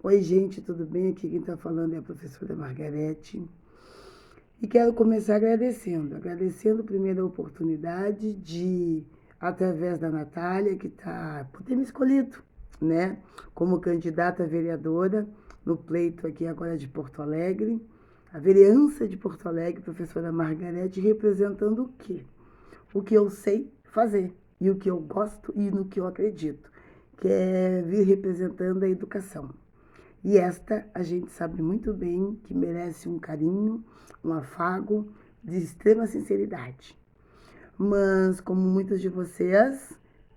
Oi, gente, tudo bem? Aqui quem está falando é a professora Margarete. E quero começar agradecendo primeiro a oportunidade de, através da Natália, que está por ter me escolhido, né, como candidata a vereadora no pleito aqui agora de Porto Alegre, a vereança de Porto Alegre, professora Margarete, representando o quê? O que eu sei fazer e o que eu gosto e no que eu acredito, que é vir representando a educação. E esta a gente sabe muito bem que merece um carinho, um afago de extrema sinceridade. Mas, como muitos de vocês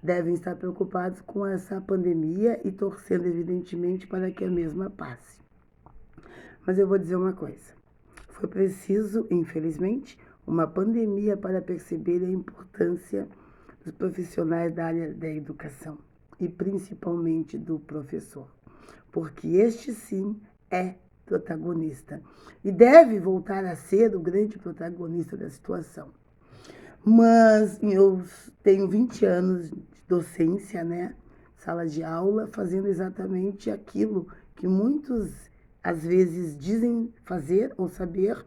devem estar preocupados com essa pandemia e torcendo, evidentemente, para que a mesma passe. Mas eu vou dizer uma coisa: foi preciso, infelizmente, uma pandemia para perceber a importância dos profissionais da área da educação e principalmente do professor, porque este sim é protagonista e deve voltar a ser o grande protagonista da situação. Mas eu tenho 20 anos de docência, né? Sala de aula, fazendo exatamente aquilo que muitos às vezes dizem fazer ou saber,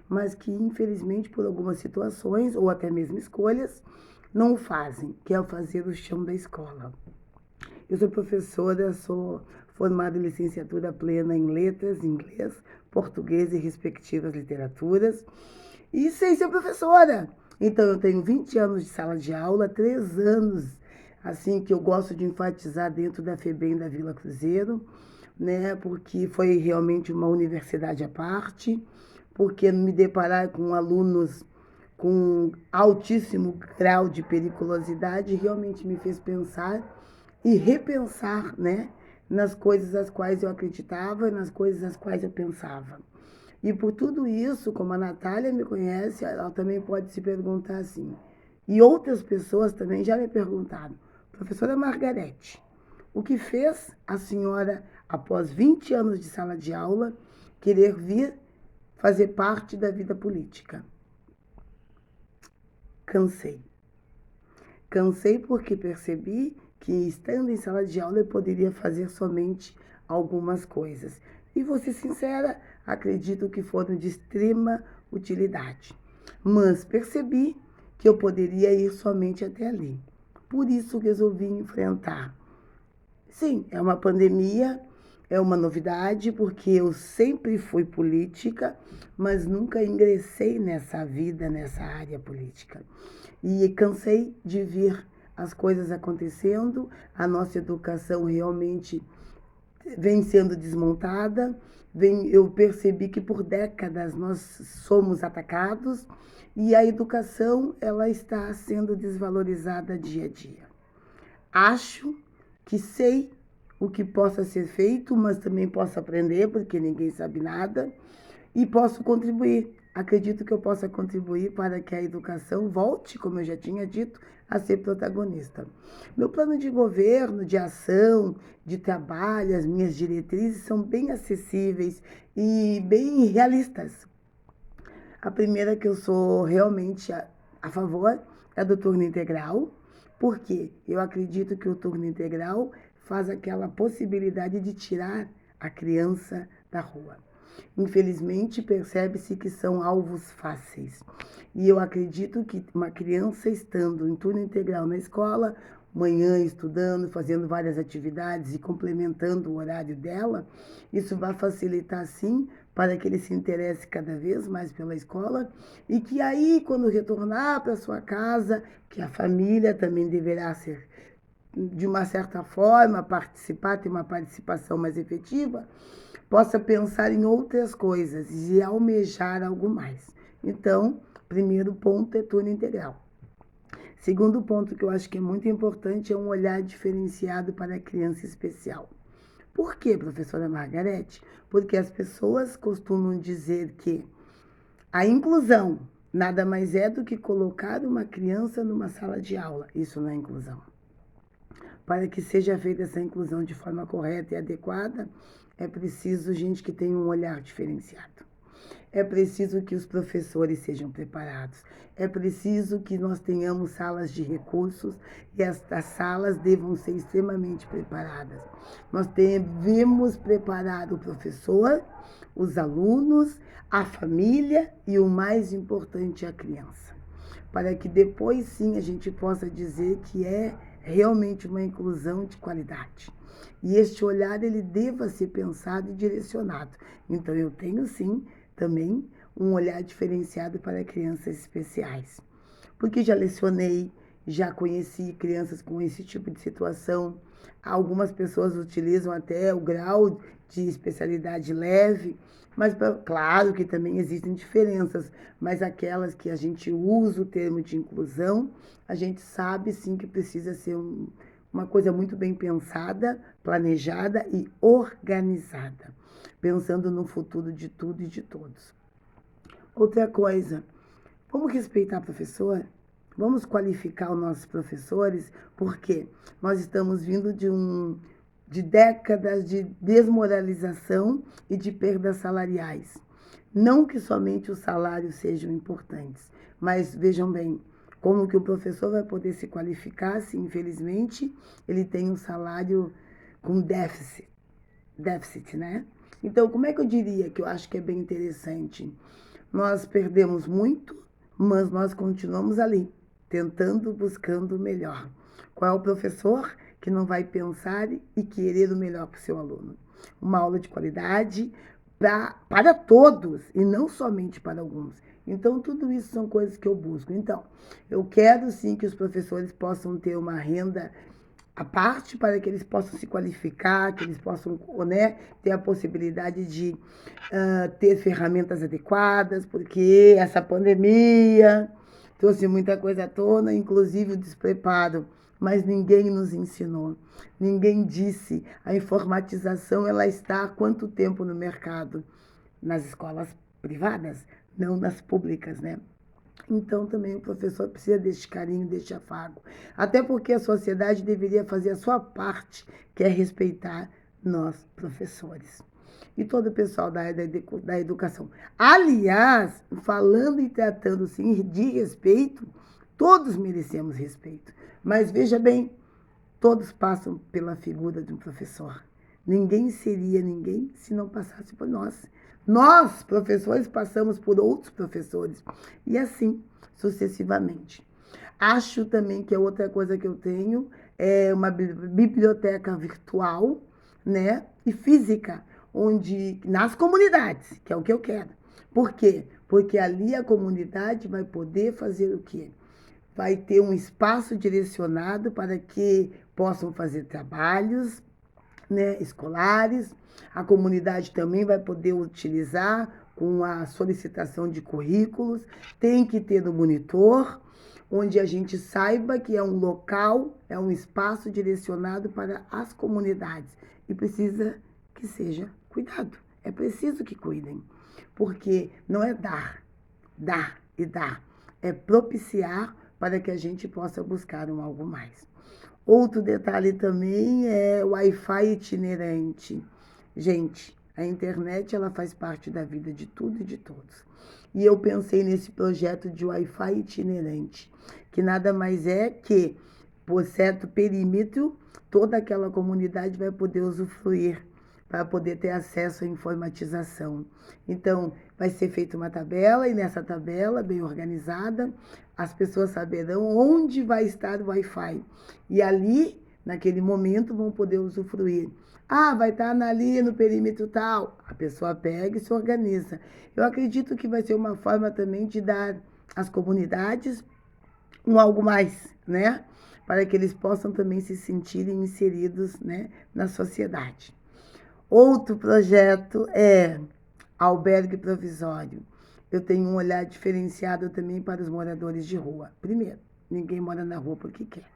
mas que infelizmente por algumas situações ou até mesmo escolhas não o fazem, que é fazer o chão da escola. Eu sou professora, sou formada em licenciatura plena em letras, inglês, português e respectivas literaturas. E sei ser professora. Então eu tenho 20 anos de sala de aula, 3 anos assim que eu gosto de enfatizar dentro da FEBEM da Vila Cruzeiro, né? Porque foi realmente uma universidade à parte, porque me deparar com alunos com altíssimo grau de periculosidade realmente me fez pensar e repensar, né, nas coisas as quais eu acreditava e nas coisas as quais eu pensava. E por tudo isso, como a Natália me conhece, ela também pode se perguntar assim. E outras pessoas também já me perguntaram, professora Margarete, o que fez a senhora, após 20 anos de sala de aula, querer vir fazer parte da vida política? Cansei. Cansei porque percebi que, estando em sala de aula, eu poderia fazer somente algumas coisas. E vou ser sincera, acredito que foram de extrema utilidade. Mas percebi que eu poderia ir somente até ali. Por isso resolvi enfrentar. Sim, é uma pandemia, é uma novidade, porque eu sempre fui política, mas nunca ingressei nessa vida, nessa área política. E cansei de ver as coisas acontecendo, a nossa educação realmente vem sendo desmontada, eu percebi que por décadas nós somos atacados e a educação ela está sendo desvalorizada dia a dia. Acho que sei o que possa ser feito, mas também posso aprender, porque ninguém sabe nada, e posso contribuir. Acredito que eu possa contribuir para que a educação volte, como eu já tinha dito, a ser protagonista. Meu plano de governo, de ação, de trabalho, as minhas diretrizes são bem acessíveis e bem realistas. A primeira que eu sou realmente a favor é do turno integral, porque eu acredito que o turno integral faz aquela possibilidade de tirar a criança da rua. Infelizmente, percebe-se que são alvos fáceis. E eu acredito que uma criança estando em turno integral na escola, manhã estudando, fazendo várias atividades e complementando o horário dela, isso vai facilitar sim para que ele se interesse cada vez mais pela escola e que aí, quando retornar para sua casa, que a família também deverá ser, de uma certa forma, participar, ter uma participação mais efetiva, possa pensar em outras coisas e almejar algo mais. Então, primeiro ponto é turno integral. Segundo ponto que eu acho que é muito importante é um olhar diferenciado para a criança especial. Por quê, professora Margarete? Porque as pessoas costumam dizer que a inclusão nada mais é do que colocar uma criança numa sala de aula. Isso não é inclusão. Para que seja feita essa inclusão de forma correta e adequada, é preciso gente que tenha um olhar diferenciado. É preciso que os professores sejam preparados. É preciso que nós tenhamos salas de recursos e estas salas devam ser extremamente preparadas. Nós devemos preparar o professor, os alunos, a família e o mais importante, a criança, para que depois sim a gente possa dizer que é realmente uma inclusão de qualidade. E este olhar ele deva ser pensado e direcionado. Então eu tenho sim também um olhar diferenciado para crianças especiais. Porque já lecionei, já conheci crianças com esse tipo de situação. Algumas pessoas utilizam até o grau de especialidade leve, mas claro que também existem diferenças, mas aquelas que a gente usa o termo de inclusão, a gente sabe sim que precisa ser uma coisa muito bem pensada, planejada e organizada, pensando no futuro de tudo e de todos. Outra coisa, vamos respeitar o professor? Vamos qualificar os nossos professores, porque nós estamos vindo de décadas de desmoralização e de perdas salariais. Não que somente os salários sejam importantes, mas vejam bem, como que o professor vai poder se qualificar se, infelizmente, ele tem um salário com déficit, né? Então, como é que eu diria que eu acho que é bem interessante? Nós perdemos muito, mas nós continuamos ali, tentando, buscando o melhor. Qual é o professor que não vai pensar e querer o melhor para o seu aluno? Uma aula de qualidade para todos e não somente para alguns. Então, tudo isso são coisas que eu busco. Então, eu quero sim que os professores possam ter uma renda à parte para que eles possam se qualificar, que eles possam, né, ter a possibilidade de ter ferramentas adequadas, porque essa pandemia trouxe muita coisa à tona, inclusive o despreparo, mas ninguém nos ensinou, ninguém disse. A informatização ela está há quanto tempo no mercado? Nas escolas privadas, não nas públicas, né? Então também o professor precisa deste carinho, deste afago. Até porque a sociedade deveria fazer a sua parte, que é respeitar nós, professores. E todo o pessoal da área da educação. Aliás, falando e tratando sim de respeito, todos merecemos respeito. Mas veja bem, todos passam pela figura de um professor. Ninguém seria ninguém se não passasse por nós. Nós, professores, passamos por outros professores. E assim, sucessivamente. Acho também que a outra coisa que eu tenho é uma biblioteca virtual, né? E física, onde nas comunidades, que é o que eu quero. Por quê? Porque ali a comunidade vai poder fazer o quê? Vai ter um espaço direcionado para que possam fazer trabalhos, né, escolares. A comunidade também vai poder utilizar com a solicitação de currículos. Tem que ter no monitor, onde a gente saiba que é um local, é um espaço direcionado para as comunidades. E precisa que seja cuidado. É preciso que cuidem. Porque não é dar e dar. É propiciar para que a gente possa buscar um algo mais. Outro detalhe também é o Wi-Fi itinerante. Gente, a internet ela faz parte da vida de tudo e de todos. E eu pensei nesse projeto de Wi-Fi itinerante, que nada mais é que, por certo perímetro, toda aquela comunidade vai poder usufruir para poder ter acesso à informatização. Então, vai ser feita uma tabela e nessa tabela, bem organizada, as pessoas saberão onde vai estar o Wi-Fi. E ali, naquele momento, vão poder usufruir. Ah, vai estar ali no perímetro tal. A pessoa pega e se organiza. Eu acredito que vai ser uma forma também de dar às comunidades um algo mais, né? Para que eles possam também se sentirem inseridos, né, na sociedade. Outro projeto é albergue provisório. Eu tenho um olhar diferenciado também para os moradores de rua. Primeiro, ninguém mora na rua porque quer.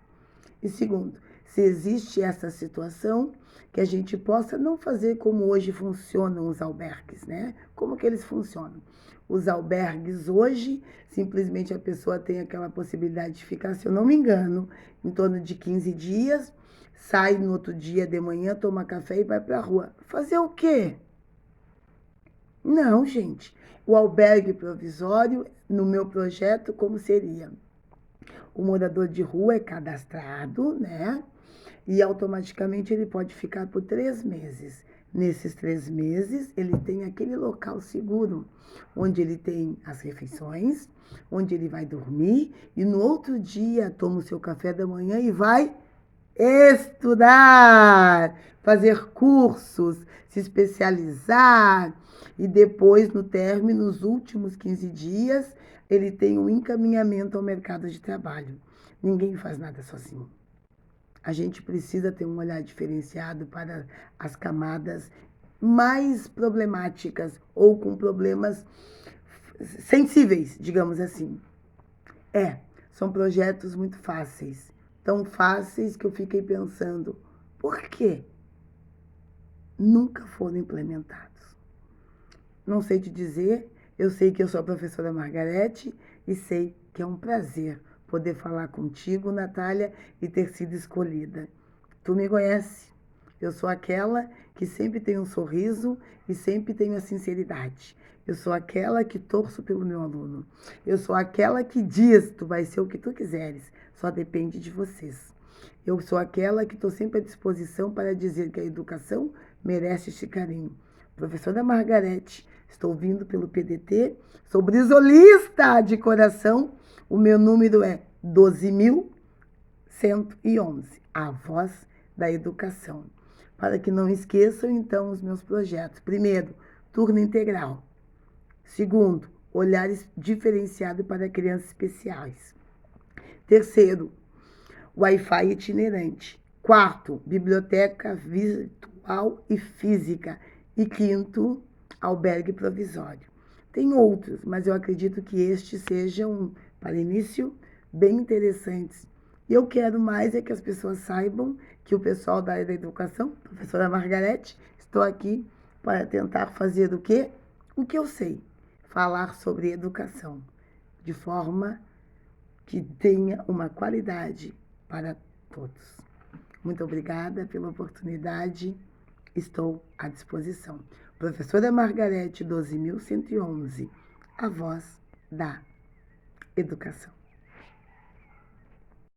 E segundo, se existe essa situação, que a gente possa não fazer como hoje funcionam os albergues, né? Como que eles funcionam? Os albergues hoje, simplesmente a pessoa tem aquela possibilidade de ficar, se eu não me engano, em torno de 15 dias, sai no outro dia de manhã, toma café e vai para a rua. Fazer o quê? Não, gente. O albergue provisório, no meu projeto, como seria? O morador de rua é cadastrado, né? E automaticamente ele pode ficar por 3 meses. Nesses 3 meses, ele tem aquele local seguro, onde ele tem as refeições, onde ele vai dormir e no outro dia toma o seu café da manhã e vai estudar, fazer cursos, se especializar e depois, no término, nos últimos 15 dias, ele tem um encaminhamento ao mercado de trabalho. Ninguém faz nada sozinho. A gente precisa ter um olhar diferenciado para as camadas mais problemáticas ou com problemas sensíveis, digamos assim. São projetos muito fáceis, tão fáceis que eu fiquei pensando, por quê? Nunca foram implementados. Não sei te dizer, eu sei que eu sou a professora Margarete e sei que é um prazer poder falar contigo, Natália, e ter sido escolhida. Tu me conhece, eu sou aquela que sempre tem um sorriso e sempre tenho a sinceridade. Eu sou aquela que torço pelo meu aluno. Eu sou aquela que diz, tu vai ser o que tu quiseres, só depende de vocês. Eu sou aquela que estou sempre à disposição para dizer que a educação merece este carinho. Professora Margarete, estou vindo pelo PDT, sou brisolista de coração, o meu número é 12.111, a voz da educação. Para que não esqueçam, então, os meus projetos. Primeiro, turno integral. Segundo, olhar diferenciado para crianças especiais. Terceiro, Wi-Fi itinerante. Quarto, biblioteca virtual e física. E quinto, albergue provisório. Tem outros, mas eu acredito que estes sejam, para início, bem interessantes. E eu quero mais é que as pessoas saibam que o pessoal da área da educação, professora Margarete, estou aqui para tentar fazer o quê? O que eu sei, falar sobre educação, de forma que tenha uma qualidade para todos. Muito obrigada pela oportunidade, estou à disposição. Professora Margarete, 12.111, a voz da educação.